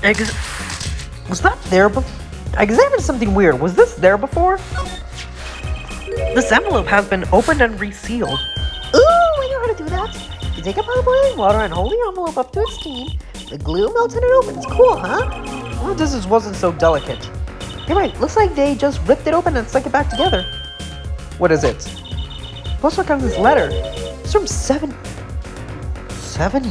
Was that there before? I examined something weird. Was this there before? This envelope has been opened and resealed. Ooh, I know how to do that. You take a pot of boiling water and hold the envelope up to its steam. The glue melts and it opens. Cool, huh? Well, this wasn't so delicate. You're right. Looks like they just ripped it open and stuck it back together. What is it? Postmark on this letter. It's from 7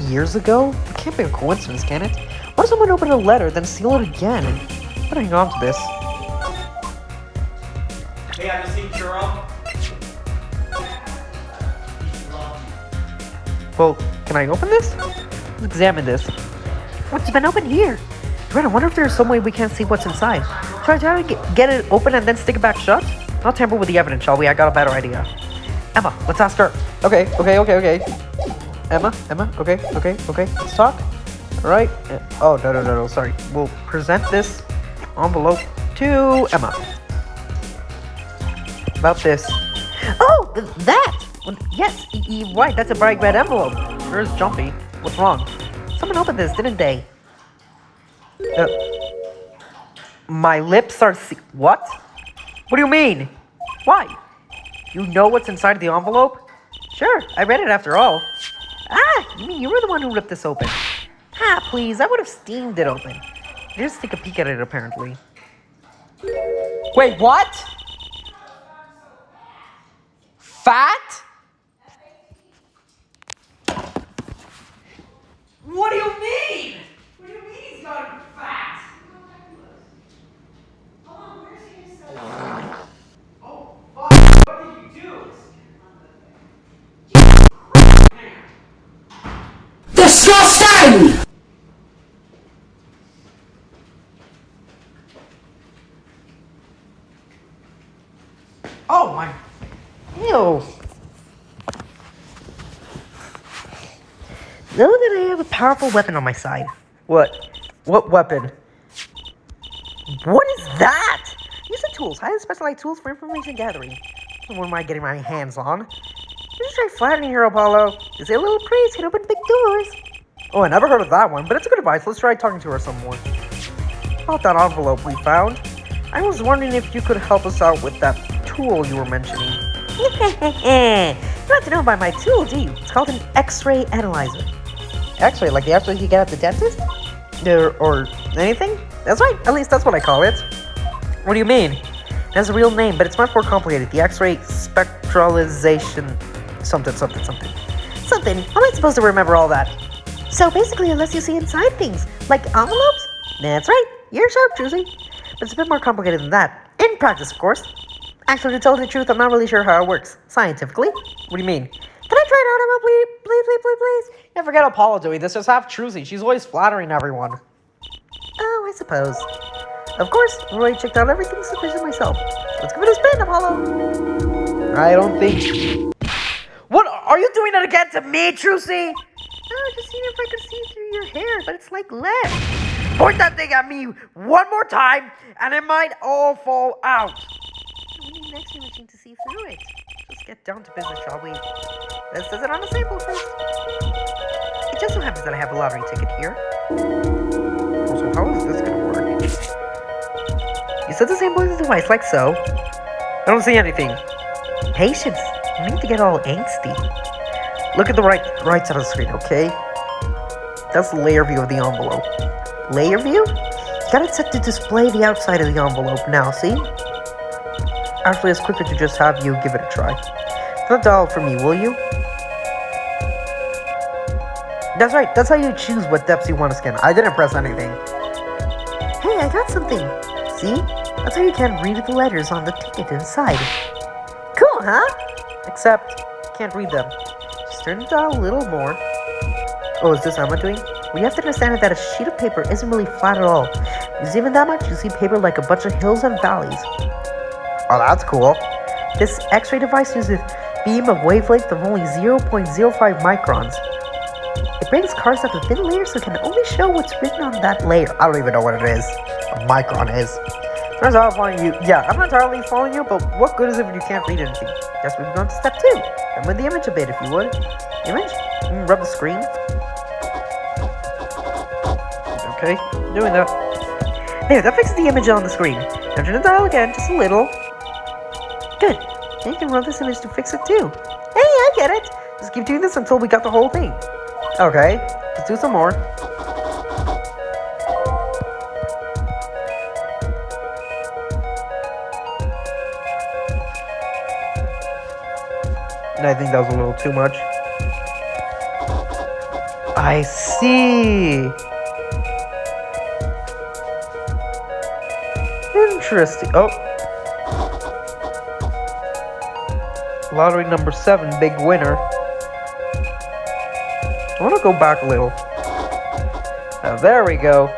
years ago? It can't be a coincidence, can it? Why does someone open a letter, then seal it again? I'm gonna hang on to this. Hey, have you seen Churro? Well, can I open this? Let's examine this. What's been open here? Ren, I wonder if there's some way we can't see what's inside. Try to get it open and then stick it back shut? I'll tamper with the evidence, shall we? I got a better idea. Emma, let's ask her. Okay. Emma, okay. Let's talk. Alright. Oh, no, sorry. We'll present this envelope to Emma. About this. Oh, that! Well, yes, you're right. That's a bright red envelope. Sure is jumpy. What's wrong? Someone opened this, didn't they? My lips are what? What do you mean? Why? You know what's inside the envelope? Sure, I read it after all. Ah, you mean you were the one who ripped this open? Ah, please, I would have steamed it open. Just take a peek at it, apparently. Wait, what? Fat? What do you mean? What do you mean he's got fat? Oh, fuck, what did you do? Disgusting! Oh my. Ew. Know that I have a powerful weapon on my side. What? What weapon? What is that? Use the tools. Highly specialized tools for information gathering. What am I getting my hands on? Just try flattering here, Apollo. Just say a little praise can open big doors. Oh, I never heard of that one, but it's a good advice. Let's try talking to her some more. About that envelope we found, I was wondering if you could help us out with that tool you were mentioning. You want to know about my tool, do you? It's called an X-ray analyzer. X-ray, like the X-rays you get at the dentist? Or anything? That's right. At least that's what I call it. What do you mean? It has a real name, but it's much more complicated. The X-ray spectralization... Something. Something. How am I supposed to remember all that? So basically, unless you see inside things, like envelopes? That's right. You're sharp, Juicy. But it's a bit more complicated than that. In practice, of course. Actually, to tell the truth, I'm not really sure how it works. Scientifically. What do you mean? Can I try it out, Emma, please? Yeah, forget Apollo doing this. Just have Trucy. She's always flattering everyone. Oh, I suppose. Of course, I've already checked out everything sufficient myself. Let's give it a spin, Apollo. I don't think... What? Are you doing it again to me, Trucy? Oh, just seeing if I could see through your hair, but it's like lead. Point that thing at me one more time, and it might all fall out. We need an X-ray machine to see through it. Let's get down to business, shall we? Let's test it on a sample first. It just so happens that I have a lottery ticket here. Also, how is this gonna work? You set the sample in the device like so. I don't see anything. Patience. You need to get all angsty. Look at the right side of the screen, okay? That's the layer view of the envelope. Layer view? You got it set to display the outside of the envelope now, see? Actually, it's quicker to just have you give it a try. Not dial for me, will you? That's right, that's how you choose what depths you want to scan. I didn't press anything. Hey, I got something. See? That's how you can read the letters on the ticket inside. Cool, huh? Except, can't read them. Just turn it down a little more. Oh, is this Emma doing? We have to understand that a sheet of paper isn't really flat at all. You zoom in that much, you see paper like a bunch of hills and valleys. Oh, that's cool. This X-ray device uses a beam of wavelength of only 0.05 microns. It breaks cards up to thin layers so it can only show what's written on that layer. I don't even know what it is. A micron is. Turns out I'm following you. Yeah, I'm not entirely following you, but what good is it when you can't read anything? Guess we've gone to step 2. And with the image a bit, if you would. Image? Rub the screen. Okay, doing that. There, that fixes the image on the screen. Now turn the dial again, just a little. Good. Now you can run this image to fix it too. Hey, I get it. Just keep doing this until we got the whole thing. Okay, let's do some more. And I think that was a little too much. I see. Interesting. Oh. Lottery number 7, big winner. I want to go back a little. There we go.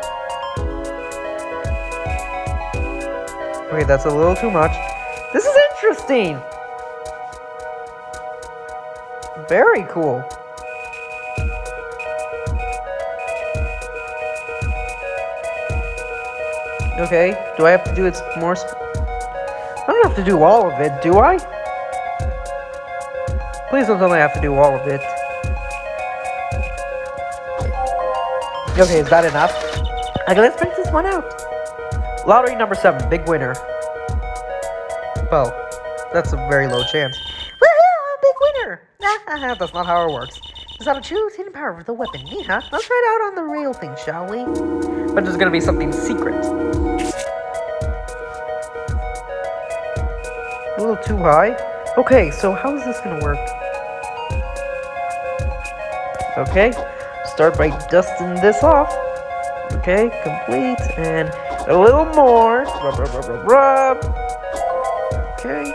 Okay, that's a little too much. This is interesting. Very cool. Okay, do I have to do it more? I don't have to do all of it, do I? Please don't tell me I have to do all of it. Okay, is that enough? Okay, let's print this one out. Lottery number 7, big winner. Well, that's a very low chance. Woohoo! Big winner! That's not how it works. Is that a true hidden power of the weapon? Yeah, let's try it out on the real thing, shall we? But there's gonna be something secret. A little too high. Okay, so how is this gonna work? Okay, start by dusting this off. Okay, complete, and a little more. Rub, rub, rub, rub, rub. Okay.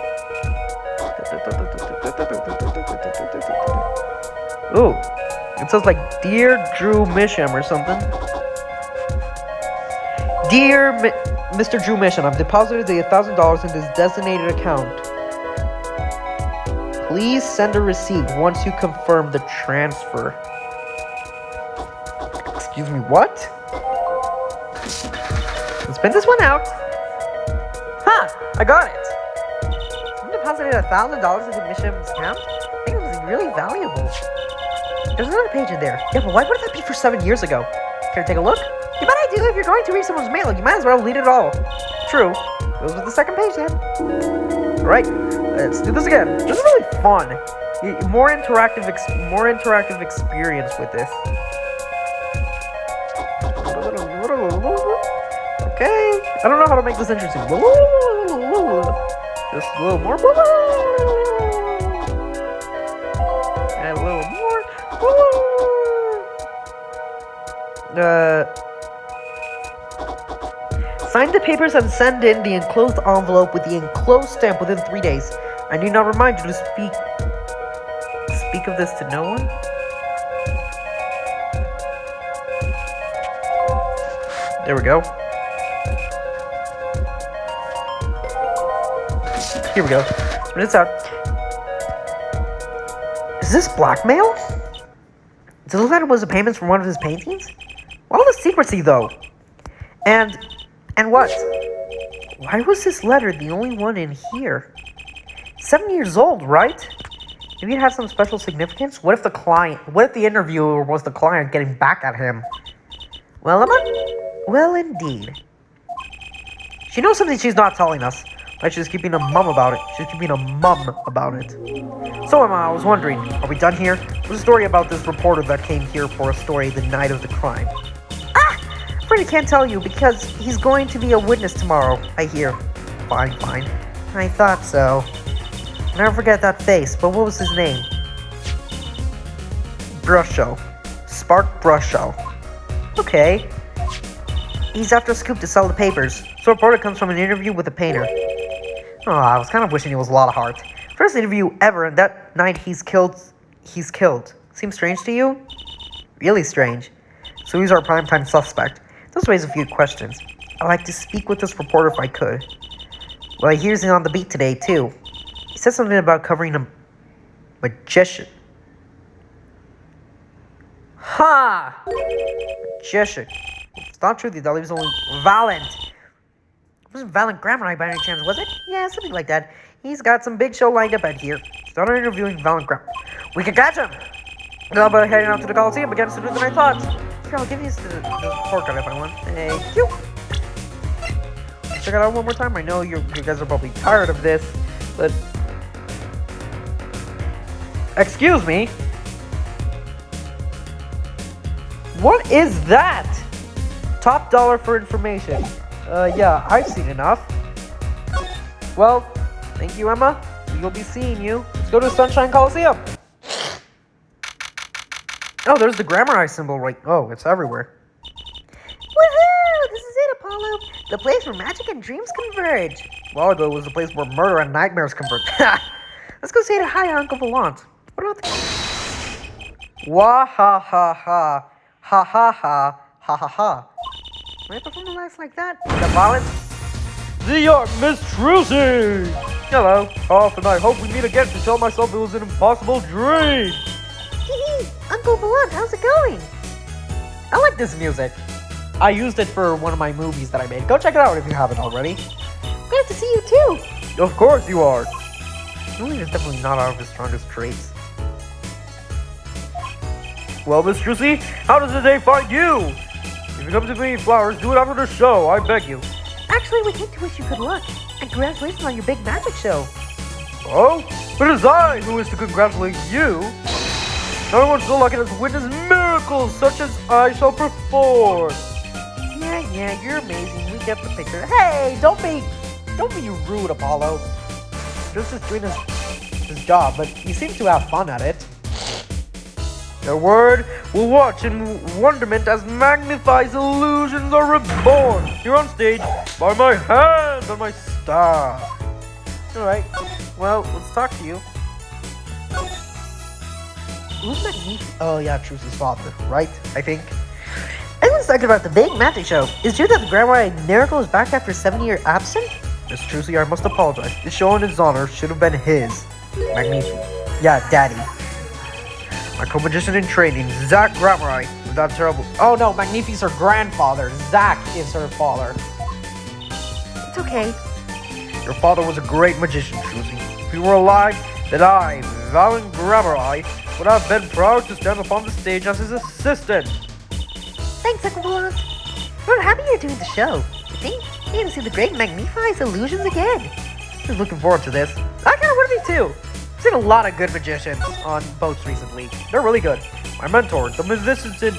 Ooh, it says like Dear Drew Misham or something. Dear Mr. Drew Misham, I've deposited the $1,000 in this designated account. Please send a receipt once you confirm the transfer. Excuse me, what? Let's print this one out. Ha! I got it. Someone deposited $1,000 into Misham's account? I think it was really valuable. There's another page in there. Yeah, but why would that be for 7 years ago? Can I take a look? You bet I do. If you're going to read someone's mail, you might as well read it all. True. Goes with the second page then. Alright, let's do this again. This is really fun. More interactive experience with this. Okay. I don't know how to make this interesting. Just a little more. And a little more. Sign the papers and send in the enclosed envelope with the enclosed stamp within 3 days. I need not remind you to speak of this to no one. There we go. Here we go. When it's out. Is this blackmail? Does it look like it was the payments from one of his paintings? All the secrecy, though. And what? Why was this letter the only one in here? 7 years old, right? Maybe it had some special significance? What if the interviewer was the client getting back at him? Well, Emma? Well, indeed. She knows something she's not telling us. But she's keeping a mum about it. So, Emma, I was wondering, are we done here? There's a story about this reporter that came here for a story the night of the crime. Freddy can't tell you because he's going to be a witness tomorrow, I hear. Fine. I thought so. I'll never forget that face, but what was his name? BRUSHEL. Spark BRUSHEL. Okay. He's after a scoop to sell the papers. So reporter comes from an interview with a painter. Oh, I was kind of wishing it was a lot of heart. First interview ever, and that night he's killed. Seems strange to you? Really strange. So he's our primetime suspect. Let's raise a few questions. I'd like to speak with this reporter if I could. Well, I hear he's on the beat today, too. He said something about covering a magician. Ha! Magician. It's not true, that leaves only Valent. It wasn't Valent Grammar by any chance, was it? Yeah, something like that. He's got some big show lined up out here. Start interviewing Valent Grammar. We can catch him! Now about heading out to the Coliseum again sooner than I thought. Here, I'll give you this pork cut if I want. Thank you. Check it out one more time. I know you guys are probably tired of this, but... Excuse me? What is that? Top dollar for information. Yeah, I've seen enough. Well, thank you, Emma. We'll be seeing you. Let's go to Sunshine Coliseum. Oh, there's the Grammar Eye symbol right... Oh, it's everywhere. Woohoo! This is it, Apollo. The place where magic and dreams converge. A while ago, it was the place where murder and nightmares converge. Let's go say hi to Uncle Volant. What about the... Wah ha ha ha. Ha ha ha. Ha ha ha. When I perform a laugh like that... The violence... The Art Miss Trucy! Hello. Often I hope we meet again to tell myself it was an impossible dream! Hee Uncle Volant, how's it going? I like this music. I used it for one of my movies that I made. Go check it out if you haven't already. Glad to see you too. Of course you are! Julian is definitely not out of his strongest traits. Well, Miss Trucy, how does the day find you? If you come to me flowers, do it after the show, I beg you. Actually, we came to wish you good luck. And congratulations on your big magic show. Oh? But it is I who is to congratulate you. No one's so lucky as to witness miracles such as I shall perform. Yeah, you're amazing. We get the picture. Hey, don't be rude, Apollo. Just doing his job, but he seems to have fun at it. Your word will watch in wonderment as magnifies illusions are reborn here on stage by my hand and my staff. Alright, well, let's talk to you. Who's Magnificent? Oh yeah, Trucy's father, right? I think. Everyone's talking about the big magic show. Is it true that the Grammar Miracle is back after 7-year absence? Miss Trucy, I must apologize. The show in his honor should have been his. Magnificent. Yeah, Daddy. My co-magician in training, Zach Grammar. That terrible. Oh no, Magnifi's her grandfather. Zach is her father. It's okay. Your father was a great magician, Trucy. If he were alive, then I, Valen Grammar, would have been proud to stand upon the stage as his assistant. Thanks, Uncle Volant. I'm happy you're doing the show. You think you're gonna see the great Magnifi's illusions again? I'm looking forward to this. I kind of want to be too. I've seen a lot of good magicians on boats recently. They're really good. My mentor, the magnificent...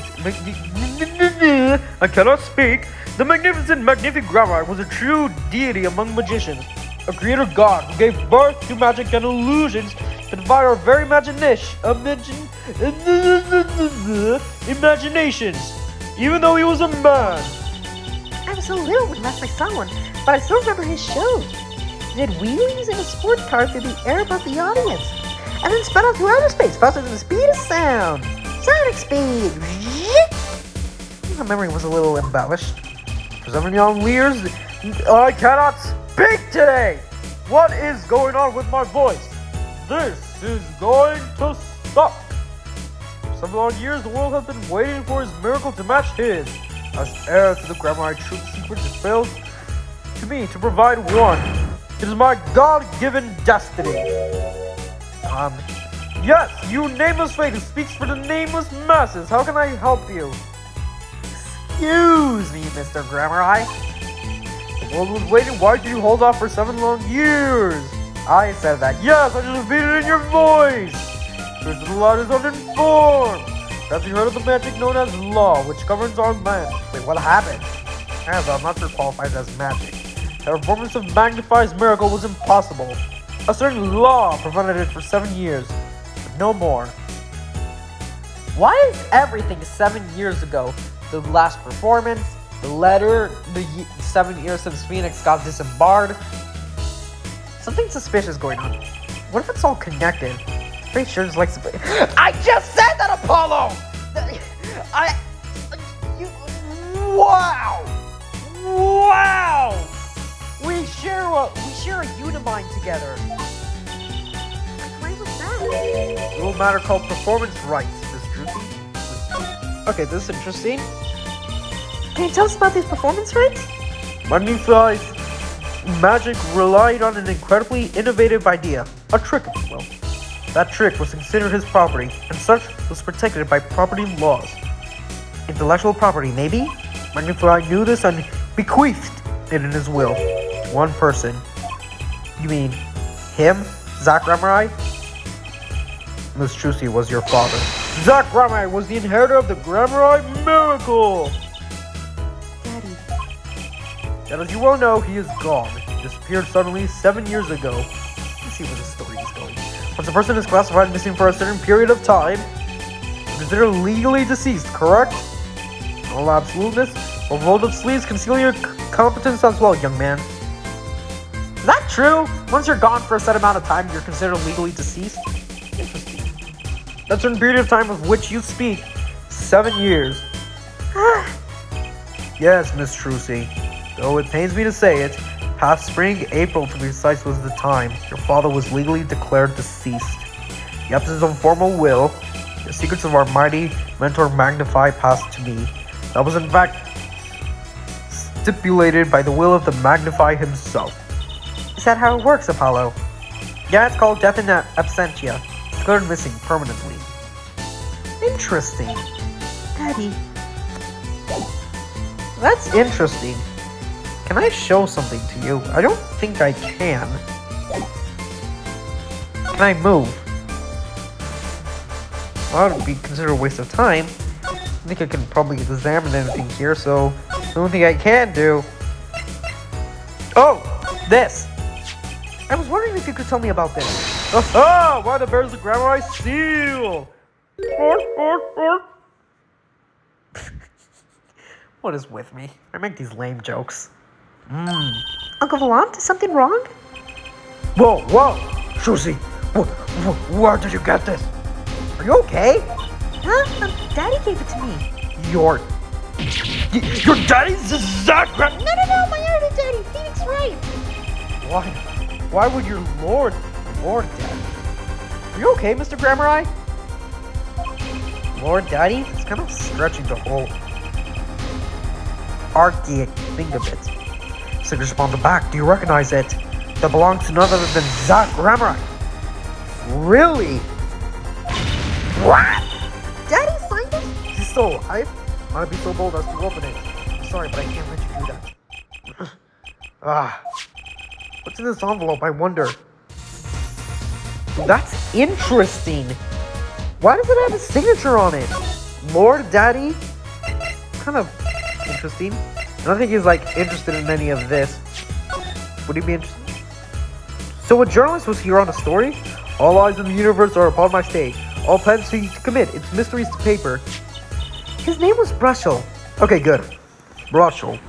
I cannot speak. The magnificent Grammar was a true deity among magicians. A creator god who gave birth to magic and illusions that defy our very imaginations. Even though he was a man. I was so little when last I saw one, but I still remember his shows. He did wheelies in a sport car through the air above the audience, and then spun out through outer space faster than the speed of sound. Sonic speed! My memory was a little embellished. For 7 young years, I cannot speak today. What is going on with my voice? This is going to suck. For 7 long years, the world has been waiting for his miracle to match his. As heir to the Grammar Truth secrets, it fails to me to provide one. It is my God-given destiny. Yes, you nameless fate who speaks for the nameless masses. How can I help you? Excuse me, Mr. Grammar. The world was waiting. Why did you hold off for 7 long years? I said that. Yes, I just repeated it in your voice. Truth to the loud is uninformed. Have you heard of the magic known as law, which governs our land? Wait, what happened? I'm not sure qualifies as magic. The performance of Magnify's miracle was impossible. A certain law prevented it for 7 years, but no more. Why is everything 7 years ago? The last performance, the letter, the 7 years since Phoenix got disembarred. Something suspicious going on. What if it's all connected? Pretty sure it's like... I just said that, Apollo! Wow! Wow! We share a Unimind together. Why was that? A little matter called performance rights, Miss Droopy. Okay, this is interesting. Can you tell us about these performance rights? Magnify's magic relied on an incredibly innovative idea, a trick if you will. That trick was considered his property, and such was protected by property laws. Intellectual property, maybe? Magnify knew this and bequeathed it in his will. One person. You mean him? Zach Ramurai? Miss Trucy was your father. Zach Ramurai was the inheritor of the Gramurai miracle! Daddy. And as you well know, he is gone. Disappeared suddenly 7 years ago. Let's see where the story is going. Once a person is classified missing for a certain period of time, considered legally deceased, correct? All absoluteness, or rolled up sleeves conceal your competence as well, young man. Is that true? Once you're gone for a set amount of time, you're considered legally deceased? Interesting. That certain period of time of which you speak, 7 years. Yes, Miss Trucy. Though it pains me to say it, past spring, April to be precise, was the time your father was legally declared deceased. The absence of a formal will, the secrets of our mighty mentor Magnify passed to me. That was in fact stipulated by the will of the Magnify himself. Is that how it works, Apollo? Yeah, it's called death in absentia. Declared missing permanently. Interesting. Daddy. That's interesting. Can I show something to you? I don't think I can. Can I move? Well, that would be considered a waste of time. I think I can probably examine anything here, so the only thing I can do... Oh! This! I was wondering if you could tell me about this. Aha! Why the bears the Gramurai seal? What is with me? I make these lame jokes. Uncle Volant, is something wrong? Whoa, whoa! Susie, where did you get this? Are you okay? Huh? Daddy gave it to me. Your daddy's Zach Ram- No, my other daddy, Phoenix Wright. Why would your lord daddy? Are you okay, Mr. Gramurai? Lord Daddy? It's kind of stretching the whole archaic thing of it. Signature upon the back, do you recognize it? That belongs to none other than Zach Ramurai. Really? What? Daddy signed it? He's still alive? Might be so bold as to open it. I'm sorry, but I can't let you do that. What's in this envelope, I wonder? That's interesting. Why does it have his signature on it? Lord Daddy? Kind of interesting. I don't think he's like interested in any of this. Would he be interested? So a journalist was here on a story? All eyes in the universe are upon my stage. All plans to commit its mysteries to paper. His name was Brushel. Okay, good. Brushel.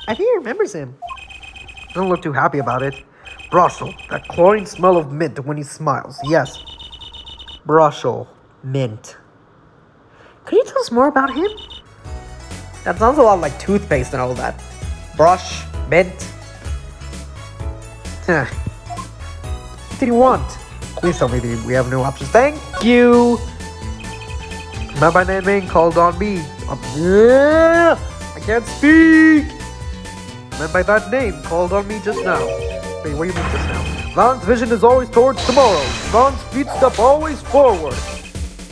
I think he remembers him. Doesn't look too happy about it. Brushel. That cloying smell of mint when he smiles. Yes. Brushel. Mint. Could you tell us more about him? That sounds a lot like toothpaste and all that. Brush. Mint. What did you want? Please tell me that we have no options. Thank you. Man by name called on me. I can't speak. Man by that name called on me just now. Wait, what do you mean just now? Vaughn's vision is always towards tomorrow. Vaughn's feet step always forward.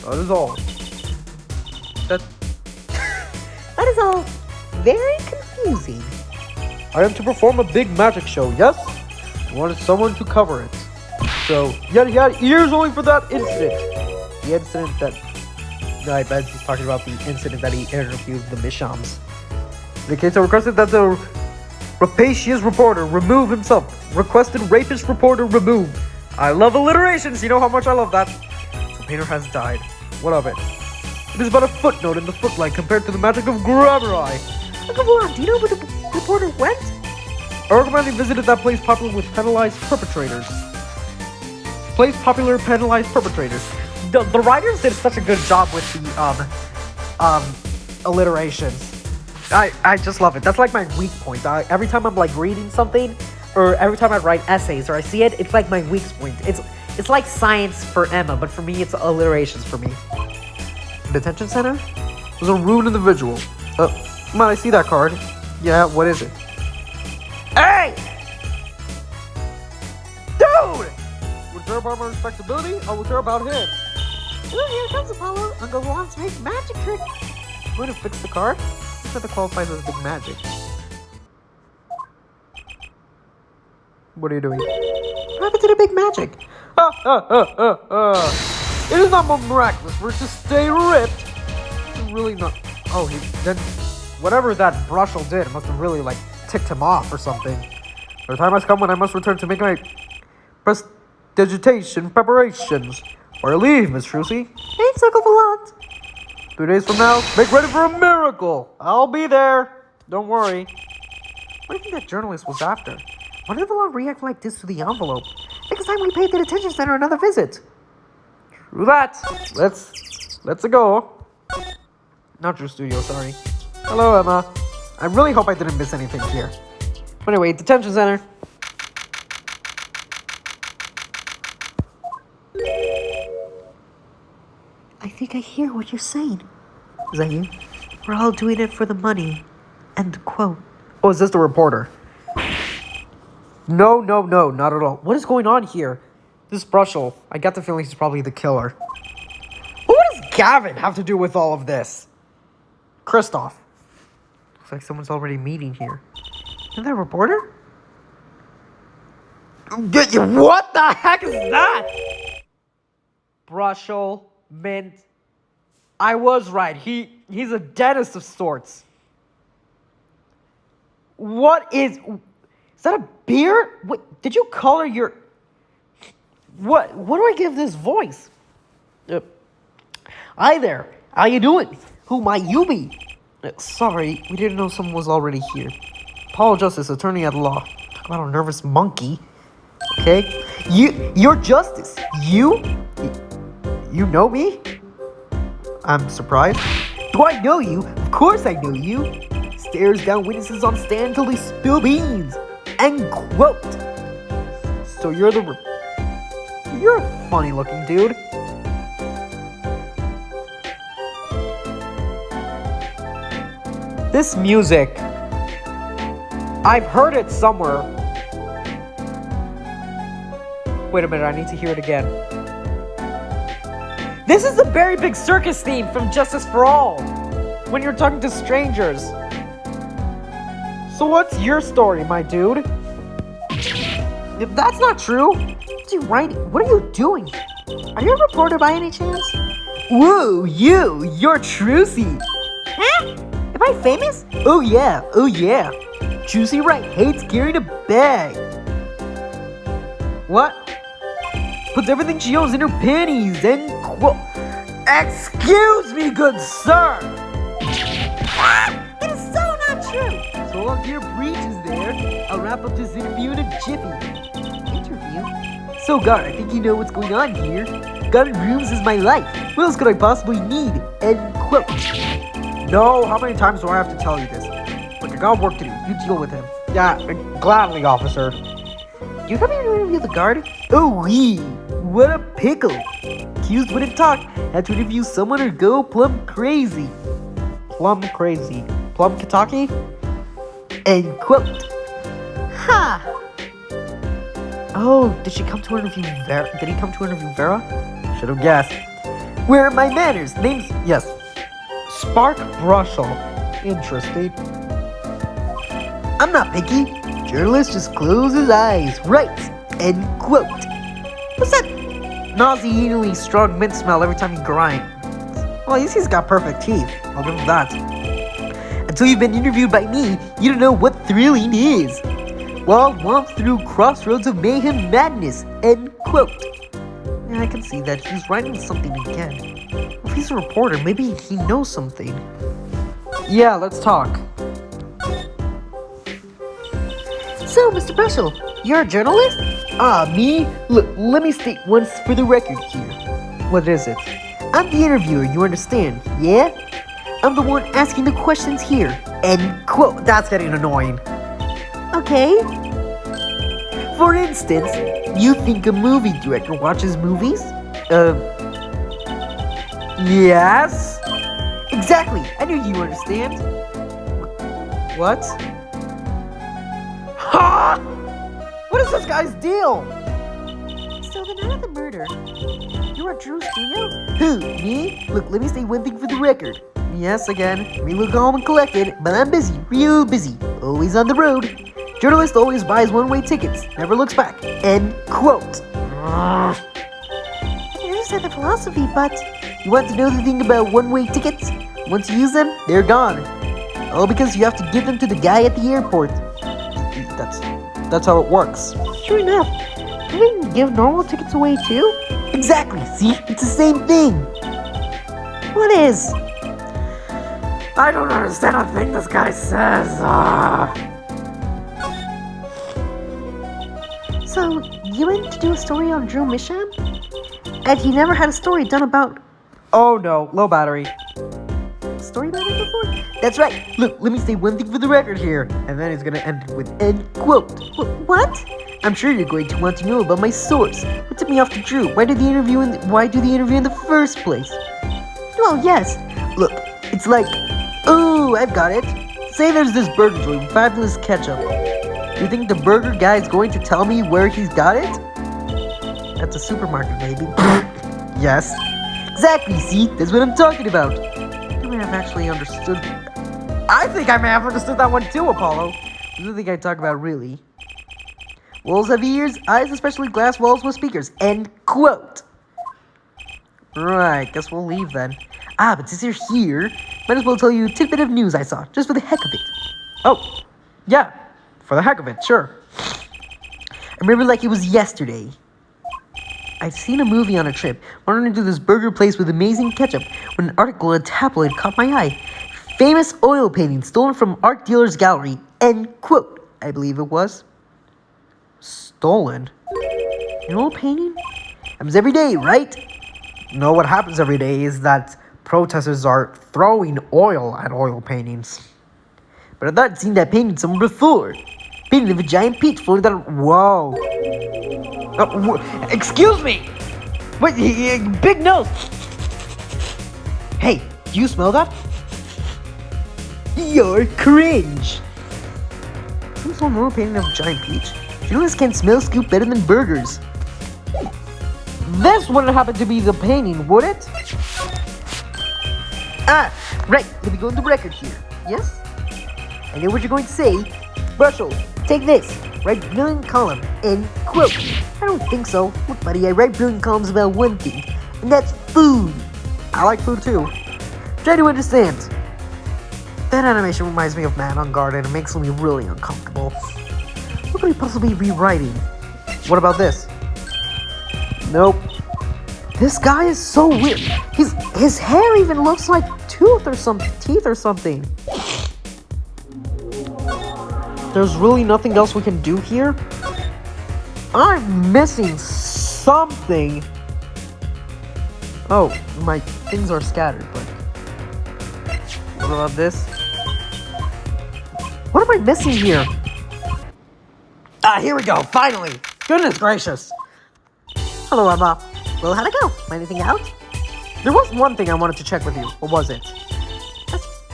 That is all. That is all very confusing. I am to perform a big magic show, yes? I wanted someone to cover it. So, he had ears only for that incident. The incident that... No, I bet he's talking about the incident that he interviewed the Mishams. In the case, I requested that the rapacious reporter remove himself. Requested rapist reporter remove. I love alliterations, you know how much I love that. So Painter has died. What of it? It is but a footnote in the footlight compared to the magic of Gramurai. Uncle Volant, do you know where the reporter went? I recommend he visited that place popular with penalized perpetrators. Place popular penalized perpetrators. The writers did such a good job with the alliterations. I just love it. That's like my weak point. Every time I'm like reading something, or every time I write essays or I see it, it's like my weak point. It's like science for Emma, but for me, it's alliterations for me. Detention center? There's a rude individual. Man, I see that card. Yeah, what is it? Hey! Dude! Would care about my respectability? I will care about him. Oh, here comes Apollo. Uncle wants to make magic trick. Going to fix the car? Looks like that qualifies as big magic. What are you doing? What happened to the big magic? It is not more miraculous for it to stay ripped. It's really not. Oh, then whatever that BRUSHEL did must have really like ticked him off or something. The time has come when I must return to make my prestidigitation preparations. Where I leave, Miss Trucy? Thanks, Uncle Volant. 2 days from now, make ready for a miracle. I'll be there. Don't worry. What do you think that journalist was after? Why did the law react like this to the envelope? Next time we paid the detention center another visit. True that. Let's go. Not your studio, sorry. Hello, Emma. I really hope I didn't miss anything here. But anyway, detention center. I think I hear what you're saying. Is that you? We're all doing it for the money. End quote. Oh, is this the reporter? No, not at all. What is going on here? This BRUSHEL, I got the feeling he's probably the killer. What does Gavin have to do with all of this? Kristoff. Looks like someone's already meeting here. Isn't that a reporter? What the heck is that? BRUSHEL, mint. I was right. He's a dentist of sorts. What is that a beard? What did you color your what do I give this voice? Hi there. How you doing? Who might you be? Sorry, we didn't know someone was already here. Paul Justice, attorney at law. Talk about a nervous monkey. Okay? You're Justice. You know me? I'm surprised. Do I know you? Of course I know you. Stares down witnesses on stand till they spill beans. End quote. So you're a funny looking dude. This music, I've heard it somewhere. Wait a minute, I need to hear it again. This is the Very Big Circus theme from Justice for All, when you're talking to strangers. So what's your story, my dude? If that's not true, what's you writing? What are you doing? Are you a reporter by any chance? Whoa, you're Trucy. Huh? Am I famous? Oh yeah. Trucy Wright hates carrying a bag. What? Puts everything she owns in her panties and quote. Excuse me, good sir. Ah! It is so not true. So long as your breach is there, I'll wrap up this interview in a jiffy. Interview? So God, I think you know what's going on here. God in rooms is my life. What else could I possibly need? End quote. No, how many times do I have to tell you this? Look, I got work to do. You deal with him. Yeah, gladly, officer. You come here to interview the guard? Oh, wee. What a pickle. Accused wouldn't talk. Had to interview someone or go plumb crazy. Plumb crazy. Plumb Kitaki? End quote. Ha! Oh, did she come to interview Vera? Did he come to interview Vera? Should have guessed. Where are my manners? Name's... Yes. Spark BRUSHEL. Interesting. I'm not picky. Journalist just closes his eyes. Right. End quote. What's that nauseatingly strong mint smell every time you grind? Well, at least he's got perfect teeth. I'll give him that. Until you've been interviewed by me, you don't know what thrilling is. Well, womp through crossroads of mayhem madness. End quote. Yeah, I can see that. He's writing something again. If he's a reporter, maybe he knows something. Yeah, let's talk. So, Mr. BRUSHEL, you're a journalist? Me? Look, let me state once for the record here. What is it? I'm the interviewer, you understand, yeah? I'm the one asking the questions here. End quote. That's getting annoying. Okay. For instance, you think a movie director watches movies? Yes? Exactly. I knew you understand. What? Ha! What is this guy's deal? So the night of the murder, you were at Drew's studio? Who, me? Look, let me say one thing for the record. Yes, again, we look calm and collected, but I'm busy, real busy, always on the road. Journalist always buys one-way tickets, never looks back. End quote. I understand the philosophy, but you want to know the thing about one-way tickets? Once you use them, they're gone. All because you have to give them to the guy at the airport. That's how it works. Sure enough. Do they give normal tickets away too? Exactly, see? It's the same thing. What is? I don't understand a thing this guy says. So, you went to do a story on Drew Misham? And he never had a story done about... Oh no, low battery. story about it before? That's right. Look, let me say one thing for the record here. And then he's gonna end it with end quote. What? I'm sure you're going to want to know about my source. What took me off to Drew? Why do the interview in the first place? Well, yes. Look, it's like, oh, I've got it. Say there's this burger joint with fabulous ketchup. You think the burger guy's going to tell me where he's got it? At the supermarket, maybe. Yes. Exactly, see? That's what I'm talking about. You may have actually understood. I think I may have understood that one too, Apollo. What do you think I talk about, really? Walls have ears, eyes, especially glass walls with speakers. End quote. Right, guess we'll leave then. But since you're here, might as well tell you a tidbit of news I saw, just for the heck of it. Oh, yeah, for the heck of it, sure. I remember like it was yesterday. I'd seen a movie on a trip, wandered into this burger place with amazing ketchup, when an article in a tabloid caught my eye. Famous oil painting stolen from art dealer's gallery. End quote, I believe it was. Stolen? An oil painting? Happens every day, right? No, what happens every day is that protesters are throwing oil at oil paintings. But I thought I'd seen that painting somewhere before. Painted of a giant peach floating down. Whoa. Excuse me! Wait, big nose! Hey, do you smell that? You're cringe. Some sort of oil painting of a giant peach. Journalists can smell scoop better than burgers. This wouldn't happen to be the painting, would it? Right. Let me go on the record here. Yes? I know what you're going to say. BRUSHEL, take this. Write brilliant column. End quote. I don't think so. Look, buddy, I write brilliant columns about one thing, and that's food. I like food too. Try to understand. That animation reminds me of Man on Guard, and it makes me really uncomfortable. What could he possibly be writing? What about this? Nope. This guy is so weird. His hair even looks like teeth or something. There's really nothing else we can do here? I'm missing something. Oh, my things are scattered, but... What about this? What am I missing here? Here we go, finally! Goodness gracious! Hello, Emma. Well, how'd it go? Find anything out? There was one thing I wanted to check with you. What was it?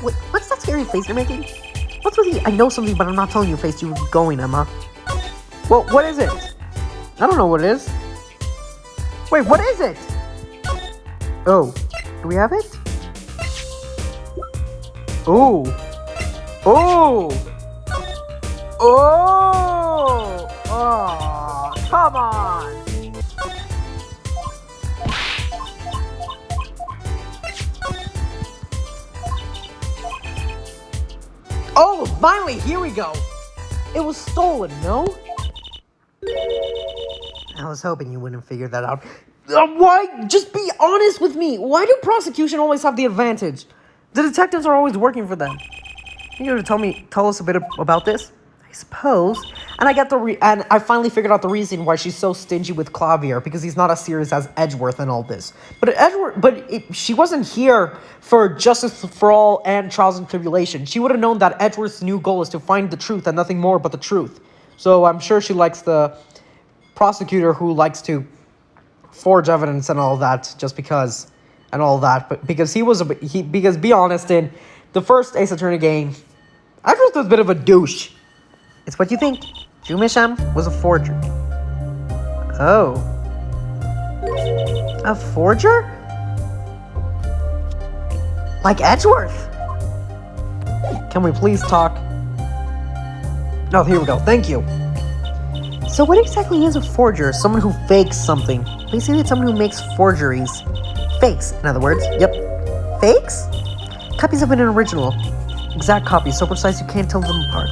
What's that scary face you're making? What's with you? I know something, but I'm not telling you face you're going, Emma. Well, what is it? I don't know what it is. Wait, what is it? Oh, do we have it? Oh. Oh. Oh. Oh. Come on. Oh, finally, here we go. It was stolen, no? I was hoping you wouldn't figure that out. Why? Just be honest with me. Why do prosecution always have the advantage? The detectives are always working for them. You going to tell us a bit about this? I suppose. And I finally figured out the reason why she's so stingy with Clavier, because he's not as serious as Edgeworth and all this. She wasn't here for justice for all and trials and tribulation. She would have known that Edgeworth's new goal is to find the truth and nothing more but the truth. So I'm sure she likes the prosecutor who likes to forge evidence and all that, just because and all that. But because because be honest, in the first Ace Attorney game, Edgeworth was a bit of a douche. It's what you think. Drew Misham was a forger. Oh. A forger? Like Edgeworth? Can we please talk? Oh, here we go. Thank you. So what exactly is a forger? Someone who fakes something. Basically, it's someone who makes forgeries. Fakes, in other words. Yep. Fakes? Copies of an original. Exact copies, so precise you can't tell them apart.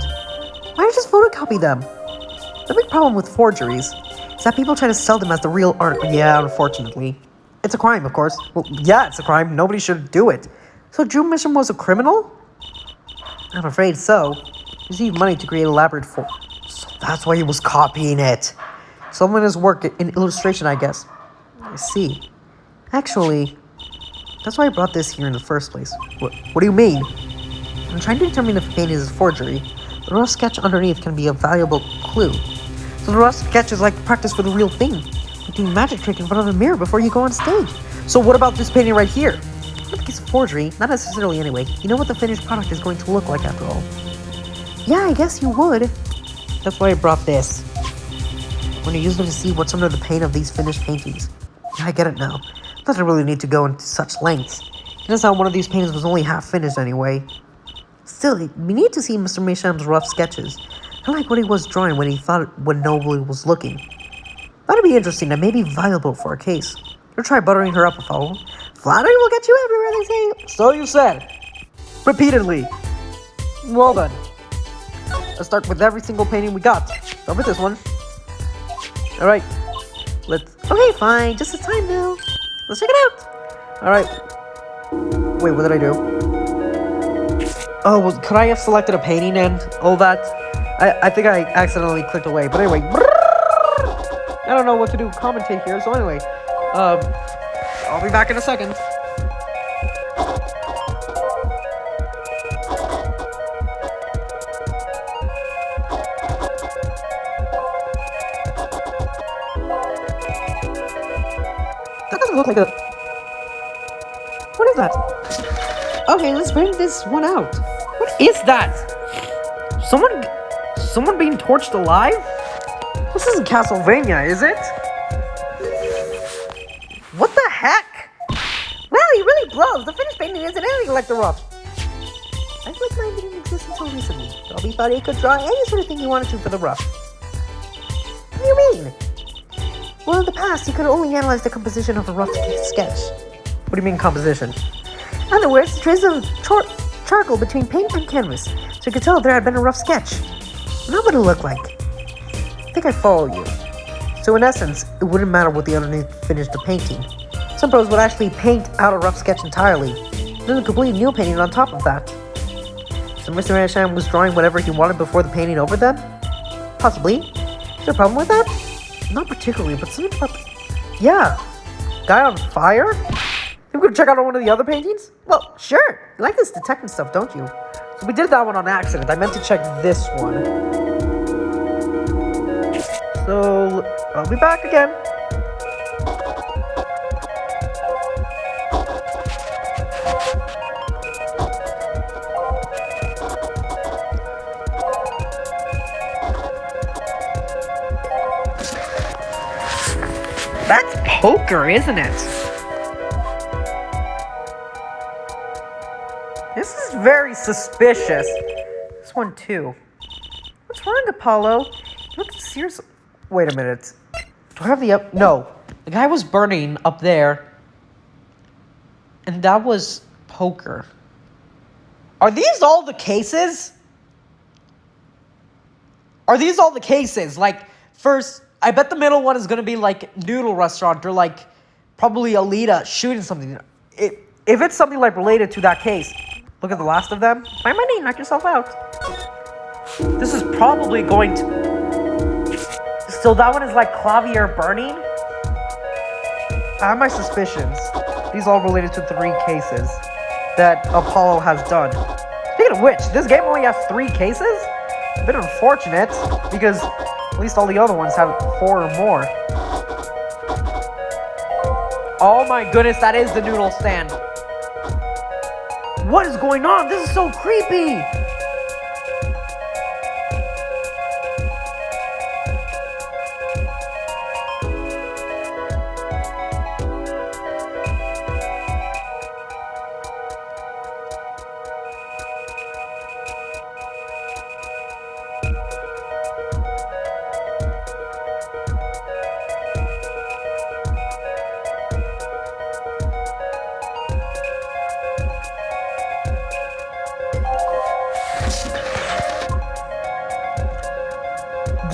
Why not just photocopy them? The big problem with forgeries is that people try to sell them as the real art. Yeah, unfortunately. It's a crime, of course. Well, yeah, it's a crime. Nobody should do it. So Drew Mission was a criminal? I'm afraid so. He received money to create elaborate So that's why he was copying it. Someone his work in illustration, I guess. I see. Actually, that's why I brought this here in the first place. What do you mean? I'm trying to determine if a painting is a forgery. The rough sketch underneath can be a valuable clue. So the rough sketch is like practice for the real thing. Like doing a magic trick in front of a mirror before you go on stage. So what about this painting right here? I don't think it's a forgery. Not necessarily anyway. You know what the finished product is going to look like after all. Yeah, I guess you would. That's why I brought this. I'm going to use them to see what's under the paint of these finished paintings. Yeah, I get it now. Doesn't really need to go into such lengths. It turns out one of these paintings was only half finished anyway. Still, we need to see Mr. Mesham's rough sketches. I like what he was drawing when he thought when nobody was looking. That'd be interesting and maybe valuable for a case. You'll try buttering her up, Apollo. Flattery will get you everywhere, they say. So you said. Repeatedly. Well then. Let's start with every single painting we got. Start with this one. Alright. Okay, fine. Just as time now. Let's check it out. Alright. Wait, what did I do? Oh, could I have selected a painting and all that? I think I accidentally clicked away. But anyway. I don't know what to do. Commentate here. So anyway. I'll be back in a second. That doesn't look like a... What is that? Okay, let's bring this one out. What is that? Someone being torched alive? This isn't Castlevania, is it? What the heck? Wow, he really blows. The finished painting isn't anything like the rough. I feel like mine didn't exist until recently. Dobby thought he could draw any sort of thing he wanted to for the rough. What do you mean? Well, in the past, he could only analyze the composition of a rough sketch. What do you mean, composition? In other words, traces of charcoal between paint and canvas, so you could tell if there had been a rough sketch. Not what it looked like. I think I follow you. So in essence, it wouldn't matter what the underneath finished the painting. Some pros would actually paint out a rough sketch entirely, and then a completely new painting on top of that. So Mr. Mansham was drawing whatever he wanted before the painting over them? Possibly. Is there a problem with that? Not particularly, but something about Yeah. Guy on fire? Think we could check out one of the other paintings? Well, sure. You like this detective stuff, don't you? So we did that one on accident. I meant to check this one. So, I'll be back again. That's poker, isn't it? This is very suspicious. This one too. What's wrong, Apollo? You look serious. Wait a minute. Do I have the up? No. The guy was burning up there. And that was poker. Are these all the cases? Are these all the cases? Like, first, I bet the middle one is going to be like Noodle Restaurant or like probably Alita shooting something. If it's something like related to that case, look at the last of them. Find my name, knock yourself out. This is probably going to... So that one is like Clavier burning? I have my suspicions. These all related to 3 cases that Apollo has done. Speaking of which, this game only has 3 cases? A bit unfortunate, because at least all the other ones have 4 or more. Oh my goodness, that is the noodle stand. What is going on? This is so creepy!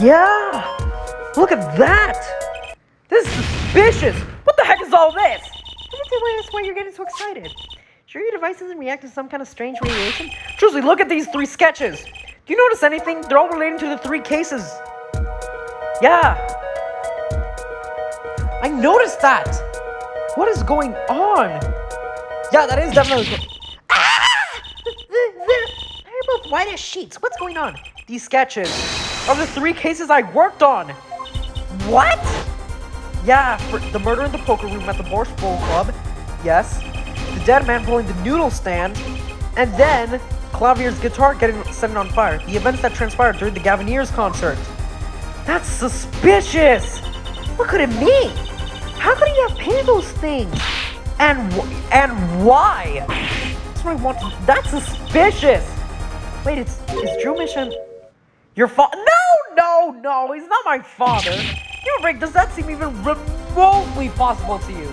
Yeah! Look at that! This is suspicious! What the heck is all this? That's why you're getting so excited. Sure your device doesn't react to some kind of strange radiation? Truly, look at these 3 sketches! Do you notice anything? They're all relating to the 3 cases. Yeah! I noticed that! What is going on? Yeah, that is definitely... They're both white as sheets. What's going on? These sketches are the 3 cases I worked on. What? Yeah, for the murder in the poker room at the Borscht Bowl Club. Yes. The dead man pulling the noodle stand. And then Clavier's guitar setting on fire. The events that transpired during the Gaviniers concert. That's suspicious. What could it mean? How could he have painted those things? And why? That's what I want to... That's suspicious. Wait, is Drew Mission your father? No, he's not my father. Give me a break, does that seem even remotely possible to you?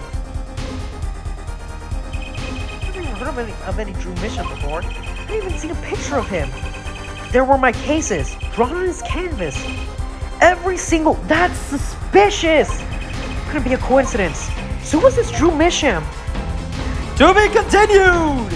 I've never heard of any Drew Mission before. I haven't even seen a picture of him. There were my cases, drawn on his canvas. Every single... That's suspicious. Couldn't be a coincidence. So who was this Drew Mission? To be continued!